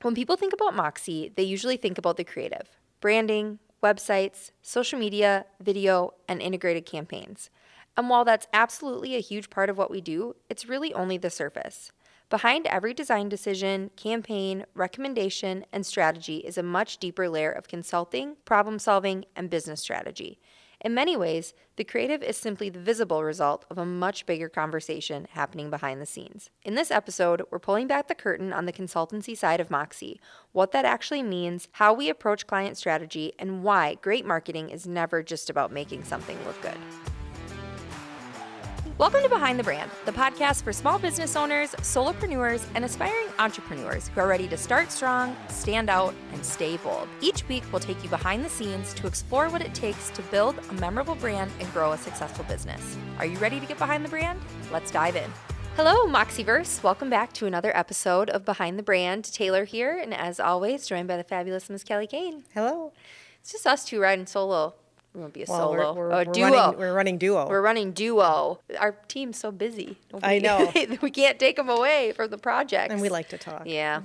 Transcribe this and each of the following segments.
When people think about Moxie, they usually think about the creative: branding, websites, social media, video, and integrated campaigns. And while that's absolutely a huge part of what we do, it's really only the surface. Behind every design decision, campaign, recommendation, and strategy is a much deeper layer of consulting, problem solving, and business strategy. In many ways, the creative is simply the visible result of a much bigger conversation happening behind the scenes. In this episode, we're pulling back the curtain on the consultancy side of Moxie, what that actually means, how we approach client strategy, and why great marketing is never just about making something look good. Welcome to Behind the Brand, the podcast for small business owners, solopreneurs, and aspiring entrepreneurs who are ready to start strong, stand out, and stay bold. Each week, we'll take you behind the scenes to explore what it takes to build a memorable brand and grow a successful business. Are you ready to get behind the brand? Let's dive in. Hello, Moxieverse. Welcome back to another episode of Behind the Brand. Taylor here, and as always, joined by the fabulous Miss Kelly Kane. Hello. It's just us two riding solo. We won't be a solo. We're duo. We're running duo. We're running duo. Our team's so busy. I know. We can't take them away from the projects. And we like to talk. Yeah,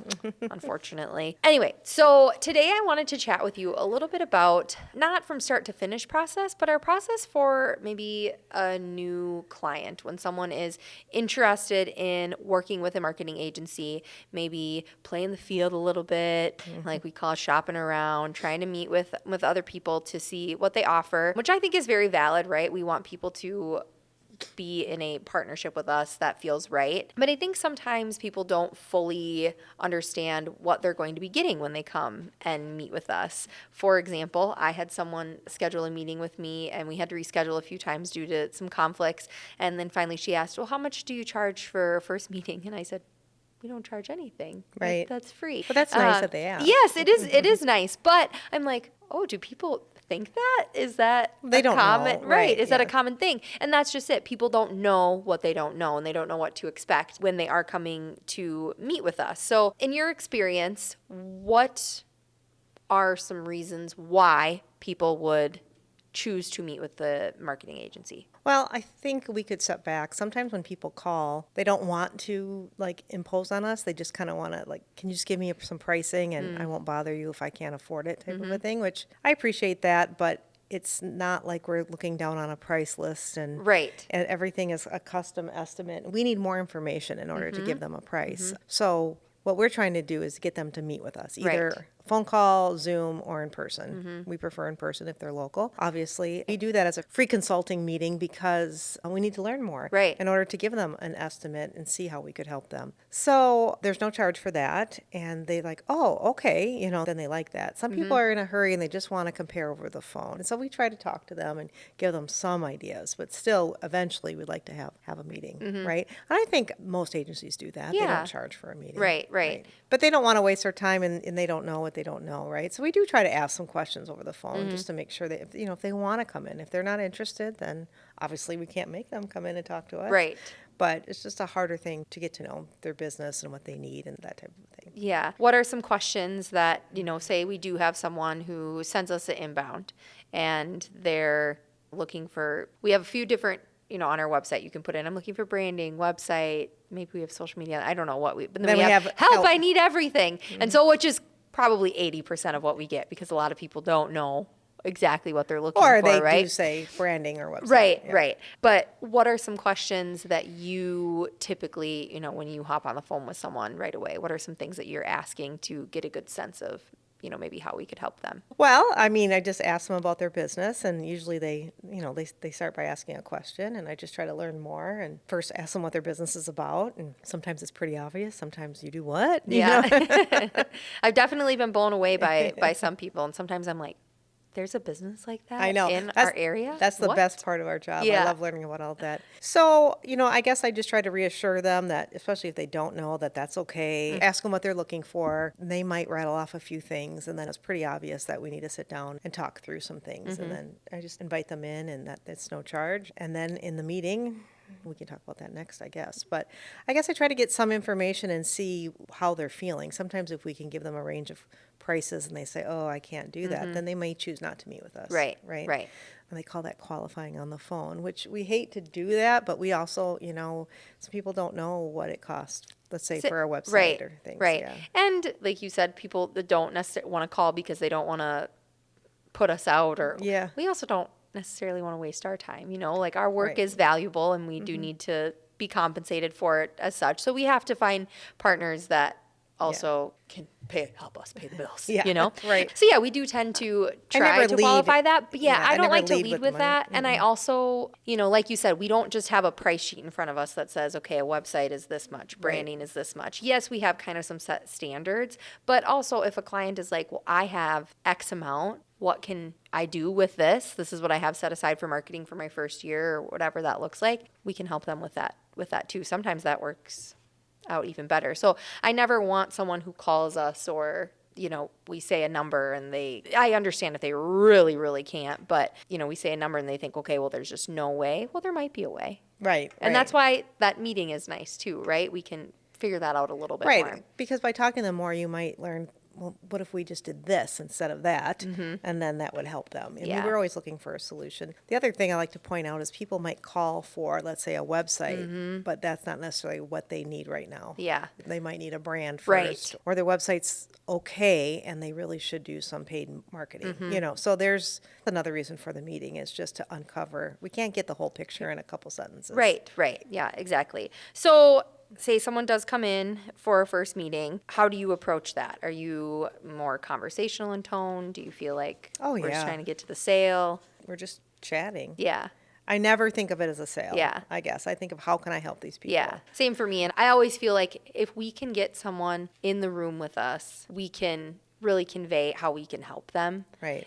unfortunately. Anyway, so today I wanted to chat with you a little bit about, not from start to finish process, but our process for maybe a new client. When someone is interested in working with a marketing agency, maybe playing the field a little bit, like we call shopping around, trying to meet with other people to see what they offer, which I think is very valid, right? We want people to be in a partnership with us that feels right. But I think sometimes people don't fully understand what they're going to be getting when they come and meet with us. For example, I had someone schedule a meeting with me and we had to reschedule a few times due to some conflicts. And then finally she asked, well, how much do you charge for a first meeting? And I said, we don't charge anything. Right. That's free. But that's nice that they ask. Yes, it is. It is nice. But I'm like, oh, do people think that? Is that They don't common? know. Right. Is that a Yeah. common thing? And that's just it. People don't know what they don't know, and they don't know what to expect when they are coming to meet with us. So in your experience, what are some reasons why people would choose to meet with the marketing agency? Well, I think we could step back. Sometimes when people call, they don't want to impose on us. They just kind of want to can you just give me some pricing and I won't bother you if I can't afford it type of a thing, which I appreciate that, but it's not like we're looking down on a price list and Right. and everything is a custom estimate. We need more information in order to give them a price. So what we're trying to do is get them to meet with us, either Right. phone call, Zoom, or in person. We prefer in person if they're local. Obviously, we do that as a free consulting meeting because we need to learn more Right. in order to give them an estimate and see how we could help them. So there's no charge for that. And they oh, okay, then they like that. Some people are in a hurry and they just want to compare over the phone. And so we try to talk to them and give them some ideas, but still, eventually, we'd like to have a meeting, right? And I think most agencies do that. They Yeah. don't charge for a meeting. Right. But they don't want to waste their time and they don't know what they don't know, right? So we do try to ask some questions over the phone just to make sure that, if they want to come in. If they're not interested, then obviously we can't make them come in and talk to us. Right. But it's just a harder thing to get to know their business and what they need and that type of thing. Yeah. What are some questions that, say we do have someone who sends us an inbound and they're looking for, we have a few different, on our website you can put in, I'm looking for branding, website, maybe we have social media, I don't know what but then we have help, I need everything. And so, which is probably 80% of what we get, because a lot of people don't know exactly what they're looking Or for, they right? do say branding or website. Right, Yeah. right. But what are some questions that you typically, when you hop on the phone with someone right away, what are some things that you're asking to get a good sense of, maybe how we could help them? Well, I just ask them about their business, and usually they start by asking a question, and I just try to learn more and first ask them what their business is about. And sometimes it's pretty obvious. Sometimes you do what? Yeah. I've definitely been blown away by some people, and sometimes I'm like, there's a business like that I know. in That's- our area? That's the What? best part of our job. Yeah. I love learning about all that. So, I guess I just try to reassure them that, especially if they don't know, that that's okay. Ask them what they're looking for. They might rattle off a few things, and then it's pretty obvious that we need to sit down and talk through some things. And then I just invite them in, and that's no charge. And then in the meeting, We can talk about that next, I guess. But I guess I try to get some information and see how they're feeling. Sometimes if we can give them a range of prices and they say, oh, I can't do that, then they may choose not to meet with us. Right, Right. right. And they call that qualifying on the phone, which we hate to do that, but we also, some people don't know what it costs, let's say, for our website Right, or things. right. Yeah. And like you said, people that don't necessarily want to call because they don't want to put us out, or Yeah. we also don't necessarily want to waste our time. Like our work Right. is valuable and we do need to be compensated for it as such. So we have to find partners that also can help us pay the bills. Yeah, right. So yeah, we do tend to try never to lead- qualify that. But yeah, yeah, I I don't never like to lead lead with with money. that. And I also, like you said, we don't just have a price sheet in front of us that says, okay, a website is this much, branding is this much. Yes, we have kind of some set standards, but also if a client is like, well, I have X amount, what can I do with this? This is what I have set aside for marketing for my first year, or whatever that looks like. We can help them with that too. Sometimes that works out even better. So I never want someone who calls us, or we say a number and I understand if they really, really can't, but we say a number and they think, okay, well, there's just no way. Well, there might be a way. Right. And that's why that meeting is nice too, right? We can figure that out a little bit more. Because by talking to them more, you might learn, well, what if we just did this instead of that? And then that would help them. And Yeah. we're always looking for a solution. The other thing I like to point out is people might call for, let's say, a website, but that's not necessarily what they need right now. Yeah. They might need a brand Right. first, or their website's okay and they really should do some paid marketing. So there's another reason for the meeting, is just to uncover. We can't get the whole picture in a couple sentences. Right. Yeah, exactly. So say someone does come in for a first meeting, how do you approach that? Are you more conversational in tone? Do you feel like Oh, we're just yeah. trying to get to the sale? We're just chatting. Yeah. I never think of it as a sale. Yeah. I guess I think of, how can I help these people? Yeah, same for me. And I always feel like if we can get someone in the room with us, we can really convey how we can help them. Right.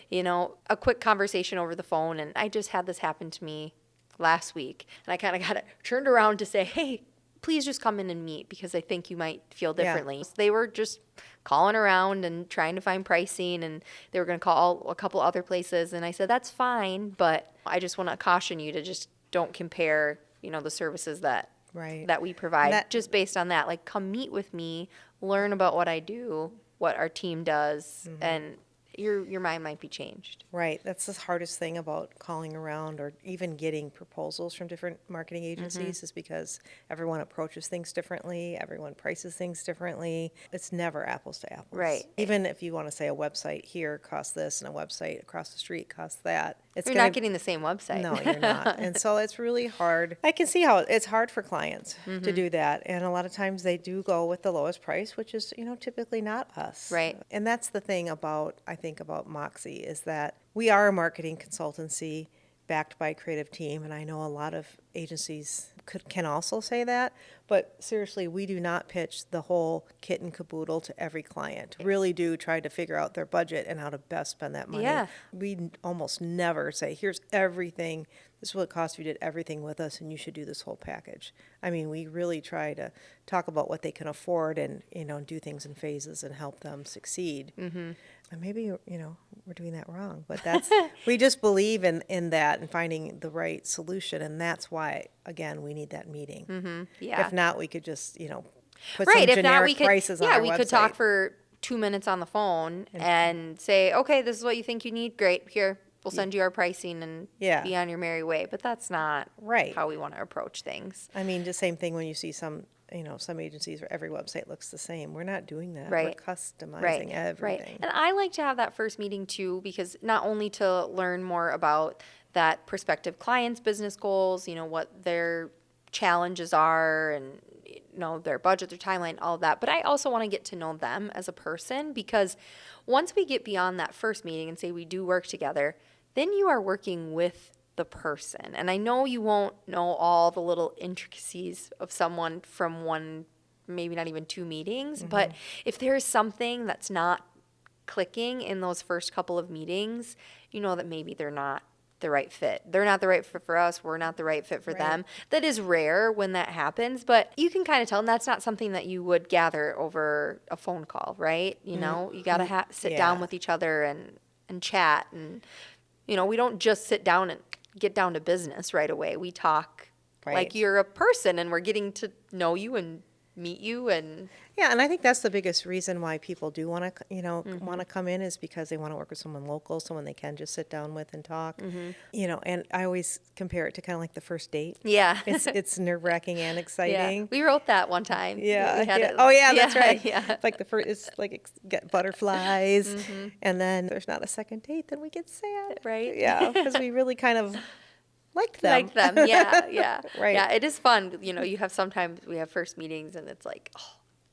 A quick conversation over the phone. And I just had this happen to me last week. And I kind of got it turned around to say, hey, please just come in and meet, because I think you might feel Yeah. differently. So they were just calling around and trying to find pricing, and they were going to call a couple other places. And I said, that's fine, but I just want to caution you to just don't compare, the services that Right. that we provide That- just based on that. Like, come meet with me, learn about what I do, what our team does, and your mind might be changed. Right. That's the hardest thing about calling around or even getting proposals from different marketing agencies, is because everyone approaches things differently, everyone prices things differently. It's never apples to apples. Right. Even if you want to say a website here costs this and a website across the street costs that, You're not getting the same website. No, you're not. And so it's really hard. I can see how it's hard for clients to do that. And a lot of times they do go with the lowest price, which is, typically not us. Right. And that's the thing about, I think, about Moxie, is that we are a marketing consultancy backed by a creative team. And I know a lot of agencies can also say that. But seriously, we do not pitch the whole kit and caboodle to every client. Really do try to figure out their budget and how to best spend that money. Yeah. We almost never say, here's everything. This is what it costs if you did everything with us, and you should do this whole package. I mean, we really try to talk about what they can afford and, do things in phases and help them succeed. Mm-hmm. And maybe, we're doing that wrong, but we just believe in that and finding the right solution. And that's why, again, we need that meeting. Yeah. If not, we could just, put Right. some If not, we generic could, prices on our we website. could talk for 2 minutes on the phone and say, okay, this is what you think you need. Great. Here, we'll send you our pricing and Yeah. be on your merry way. But that's not Right. how we want to approach things. I mean, the same thing when you see some agencies where every website looks the same. We're not doing that. Right. We're customizing Right. everything. And I like to have that first meeting too, because not only to learn more about that prospective client's business goals, what their challenges are, and their budget, their timeline, all of that. But I also want to get to know them as a person, because once we get beyond that first meeting and say we do work together, then you are working with the person. And I know you won't know all the little intricacies of someone from one, maybe not even 2 meetings, but if there is something that's not clicking in those first couple of meetings, that maybe they're not the right fit. They're not the right fit for us. We're not the right fit for them. That is rare when that happens, but you can kind of tell, and that's not something that you would gather over a phone call, right? You got to sit down Yeah. with each other and chat. And, we don't just sit down and get down to business right away. We talk Right. like you're a person and we're getting to know you and meet you and Yeah, and I think that's the biggest reason why people do want to, Mm-hmm. want to come in is because they want to work with someone local, someone they can just sit down with and talk. Mm-hmm. And I always compare it to kind of like the first date. yeah. It's nerve-wracking and Yeah. exciting. We wrote that one time. Yeah, We had yeah. it. Oh, yeah, that's right. Yeah. It's like the first, it's like get butterflies, Mm-hmm. and then there's not a second date, then we get sad. Right. Yeah, because we really kind of liked them. Like them. Yeah. Yeah. Right. Yeah. It is fun. You have sometimes we have first meetings and it's like,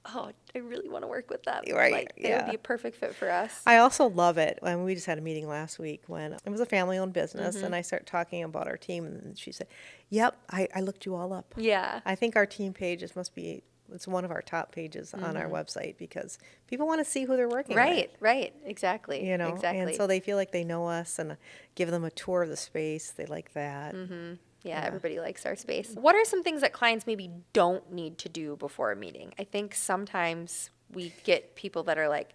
oh, I really want to work with them. Right, Like they would yeah. be a perfect fit for us. I also love it when we just had a meeting last week when it was a family-owned business, Mm-hmm. and I started talking about our team, and she said, "Yep, I looked you all up. Yeah. I think our team pages must be it's one of our top pages on our website because people want to see who they're working with." Right. Right. Exactly. Exactly. Exactly. And so they feel like they know us and give them a tour of the space. They like that. Yeah, Yeah. everybody likes our space. What are some things that clients maybe don't need to do before a meeting? I think sometimes we get people that are like,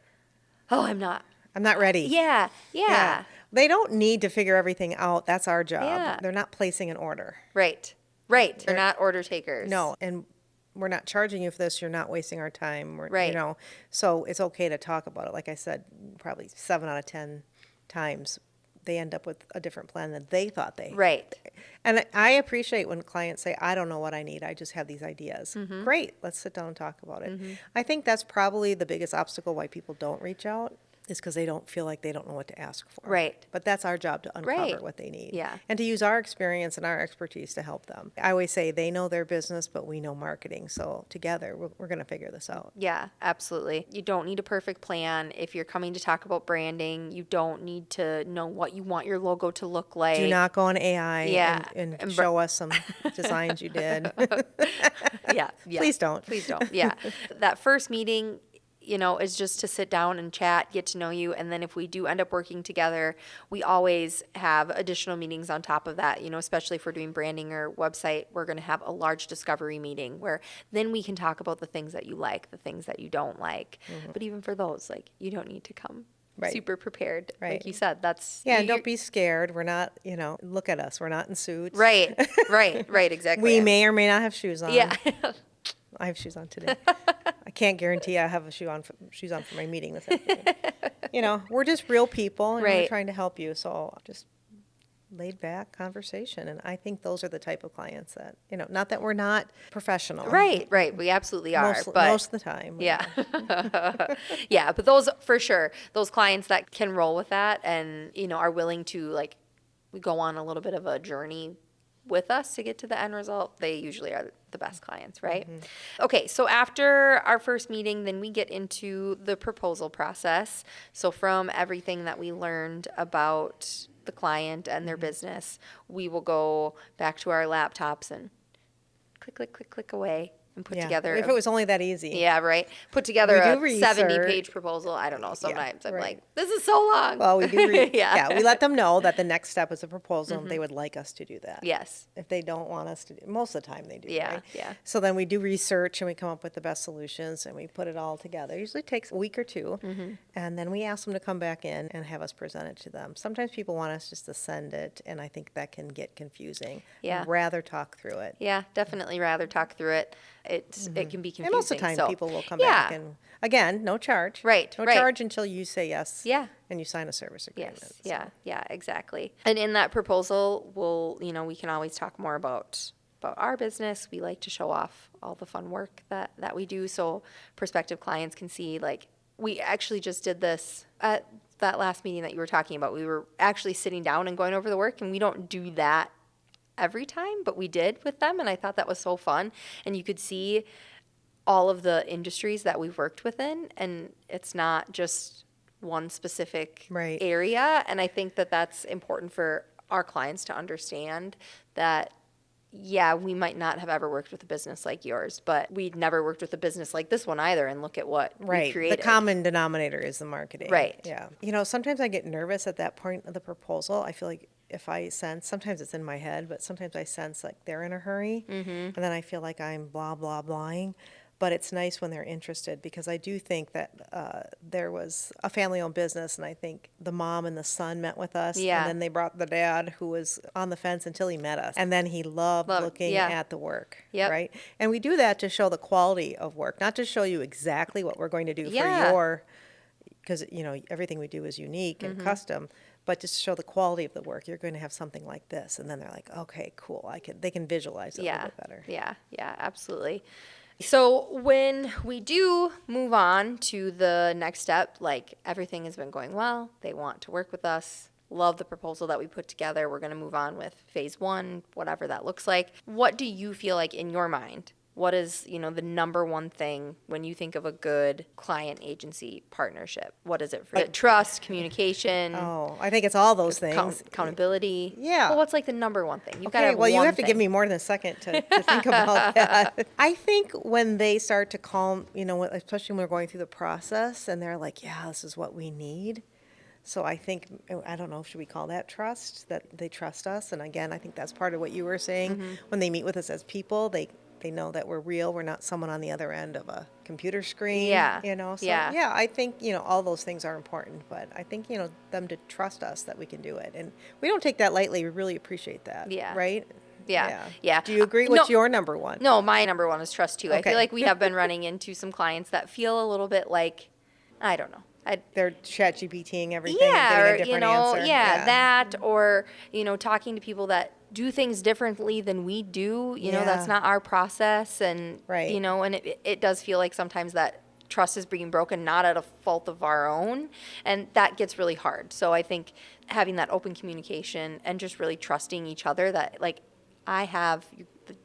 "Oh, I'm not." I'm not ready. Yeah, yeah, They don't need to figure everything out. That's our job. Yeah. They're not placing an order. right, right. They're not order takers. No, and we're not charging you for this. You're not wasting our time. Right. So it's okay to talk about it. Like I said, probably 7 out of 10 times they end up with a different plan than they thought they. Right. And I appreciate when clients say, I don't know what I need. I just have these ideas. Great. Let's sit down and talk about it. I think that's probably the biggest obstacle why people don't reach out is because they don't feel like they don't know what to ask for. Right. But that's our job to uncover Right. what they need. Yeah. And to use our experience and our expertise to help them. I always say they know their business, but we know marketing. So together, we're going to figure this out. Yeah, absolutely. You don't need a perfect plan. If you're coming to talk about branding, you don't need to know what you want your logo to look like. Do not go on AI Yeah. and And show us some designs you did. Yeah, yeah. Please don't. Please don't. Yeah. That first meeting, is just to sit down and chat, get to know you. And then if we do end up working together, we always have additional meetings on top of that, especially if we're doing branding or website, we're going to have a large discovery meeting where then we can talk about the things that you like, the things that you don't like. But even for those, like, you don't need to come Right. super prepared. Like Right. you said, that's. Yeah, and you- don't be scared. We're not, look at us. We're not in suits. Right, right, exactly. We may or may not have shoes on. Yeah. I have shoes on today. I can't guarantee I have shoes on for my meeting this afternoon. We're just real people and we're Right. trying to help you. So just laid back conversation. And I think those are the type of clients that, not that we're not professional. Right. We absolutely are. Most, but most of the time. we yeah. are. Yeah, but those for sure, those clients that can roll with that and, are willing to like go on a little bit of a journey with us to get to the end result, they usually are the best clients, right? Okay, so after our first meeting, then we get into the proposal process. So from everything that we learned about the client and their business, we will go back to our laptops and click away and put Yeah. together If it was only that easy. yeah, right. Put together We a do 70-page research. proposal. I don't know. Sometimes I'm right. like, this is so long. Well, we do. Yeah. We let them know that the next step is a proposal and they would like us to do that. Yes. If they don't want us to do, most of the time they do. Yeah, Right? yeah. So then we do research and we come up with the best solutions and we put it all together. It usually takes a week or two. Mm-hmm. And then we ask them to come back in and have us present it to them. Sometimes people want us just to send it, and I think that can get confusing. Yeah. I'd rather talk through it. Yeah, definitely rather talk through it. It can be confusing. And most of the time, so- people will come yeah. back and, again, no charge. Right, No right. charge until you say yes. Yeah. And you sign a service agreement. Yes. So- Yeah, exactly. And in that proposal, we can always talk more about our business. We like to show off all the fun work that we do so prospective clients can see, like, we actually just did this at that last meeting that you were talking about. We were actually sitting down and going over the work, and we don't do that every time, but we did with them, and I thought that was so fun. And you could see all of the industries that we've worked within, and it's not just one specific Right. area. And I think that that's important for our clients to understand that, yeah, we might not have ever worked with a business like yours, but we'd never worked with a business like this one either, and look at what we Right. The created. common denominator is the marketing. Right. Yeah. Sometimes I get nervous at that point of the proposal. I feel like if I sense, sometimes it's in my head, but sometimes I sense like they're in a hurry. And then I feel like I'm blah, blah, blahing. but it's nice when they're interested, because I do think that there was a family-owned business, and I think the mom and the son met with us, Yeah. and then they brought the dad, who was on the fence until he met us, and then he loved looking yeah. at the work, Yep. right? And we do that to show the quality of work, not to show you exactly what we're going to do for Yeah. your, because everything we do is unique and custom, but just to show the quality of the work. You're going to have something like this, and then they're like, okay, cool. They can visualize it a little bit better. Yeah, absolutely. So when we do move on to the next step, like everything has been going well, they want to work with us, love the proposal that we put together, we're going to move on with phase 1, whatever that looks like. What do you feel like in your mind? What is, the number one thing when you think of a good client agency partnership? What is it for you? Trust, communication, Oh, I think it's all those things. accountability. Yeah. Well, what's like the number one thing? You've got to Okay, have well, you one have to give thing. me more than a second to think about that. I think when they start to calm, especially when we're going through the process and they're like, yeah, this is what we need. So I think, I don't know, should we call that trust, that they trust us? And again, I think that's part of what you were saying. When they meet with us as people, they know that we're real. We're not someone on the other end of a computer screen. Yeah. So Yeah. yeah, I think, all those things are important, but I think, them to trust us that we can do it. And we don't take that lightly. We really appreciate that. Yeah. Right? Yeah. Do you agree? No. What's your number one? No, my number one is trust too. I Okay. feel like we have been running into some clients that feel a little bit like, I don't know. They're chat GPTing everything and Yeah, getting or a different answer. that, or talking to people that do things differently than we do. That's Yeah. not our process, and Right. and it does feel like sometimes that trust is being broken, not at a fault of our own, and that gets really hard. So I think having that open communication and just really trusting each other that like I have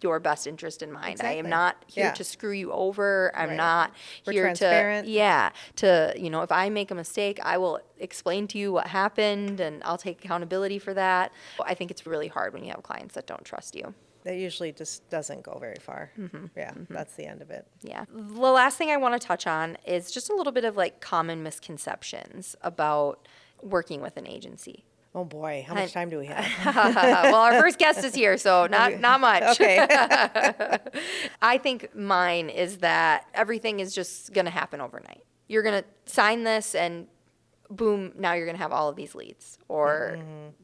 your best interest in mind. I am Exactly. not here Yeah. to screw you over. I'm Right. not We're here transparent. if I make a mistake, I will explain to you what happened and I'll take accountability for that. I think it's really hard when you have clients that don't trust you. That usually just doesn't go very far. Yeah, that's the end of it. Yeah. The last thing I want to touch on is just a little bit of like common misconceptions about working with an agency. Oh boy, how much time do we have? Well, our first guest is here, so not much. Okay. I think mine is that everything is just going to happen overnight. You're going to sign this and boom, now you're going to have all of these leads. Or,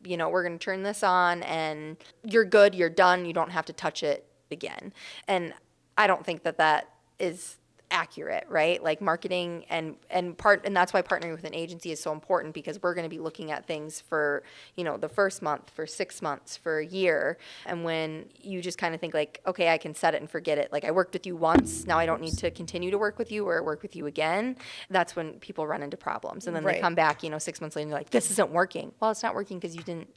we're going to turn this on and you're good, you're done, you don't have to touch it again. And I don't think that is accurate, right? Like marketing and that's why partnering with an agency is so important, because we're going to be looking at things for, the first month, for 6 months, for a year. And when you just kind of think like, okay, I can set it and forget it. Like I worked with you once, now I don't need to continue to work with you or work with you again. That's when people run into problems. And then they Right. come back, 6 months later and they're like, this isn't working. Well, it's not working because you didn't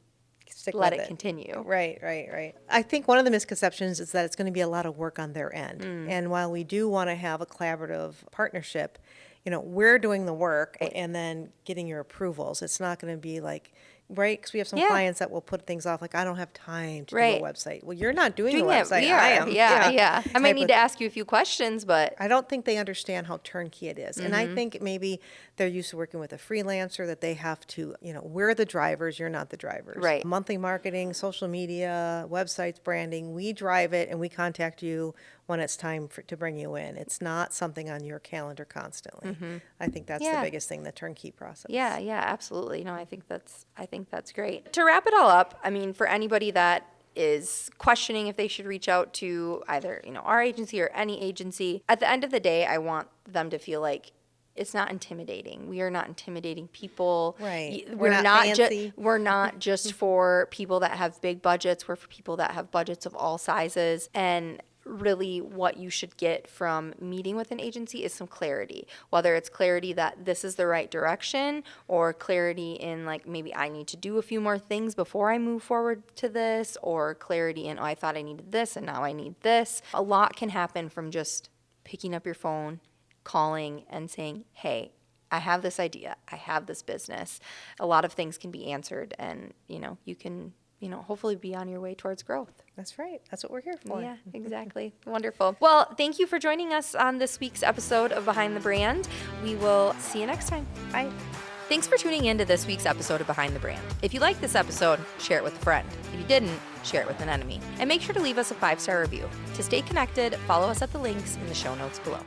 Stick let with it continue. Right. I think one of the misconceptions is that it's going to be a lot of work on their end. And while we do want to have a collaborative partnership, we're doing the work and then getting your approvals. It's not going to be like, right? Because we have some Yeah. clients that will put things off like, I don't have time to Right. do a website. Well, you're not doing the Doing it, website. we I are. am. Yeah. I might Type need of- to ask you a few questions, but I don't think they understand how turnkey it is. And I think maybe they're used to working with a freelancer, that they have to, we're the drivers, you're not the drivers. Right. Monthly marketing, social media, websites, branding, we drive it and we contact you when it's time to bring you in. It's not something on your calendar constantly. I think that's Yeah. the biggest thing, the turnkey process. yeah, absolutely. No, I think that's great. To wrap it all up, I mean, for anybody that is questioning if they should reach out to either, our agency or any agency, at the end of the day, I want them to feel like it's not intimidating. We are not intimidating people. Right. We're We're not not fancy. we're not just for people that have big budgets. We're for people that have budgets of all sizes. And really what you should get from meeting with an agency is some clarity, whether it's clarity that this is the right direction or clarity in like maybe I need to do a few more things before I move forward to this, or clarity in, oh, I thought I needed this and now I need this. A lot can happen from just picking up your phone, calling and saying, hey, I have this idea, I have this business. A lot of things can be answered and you can hopefully be on your way towards growth. That's right. That's what we're here for. Yeah, exactly. Wonderful. Well, thank you for joining us on this week's episode of Behind the Brand. We will see you next time. Bye. Thanks for tuning in to this week's episode of Behind the Brand. If you liked this episode, share it with a friend. If you didn't, share it with an enemy. And make sure to leave us a 5-star review. To stay connected, follow us at the links in the show notes below.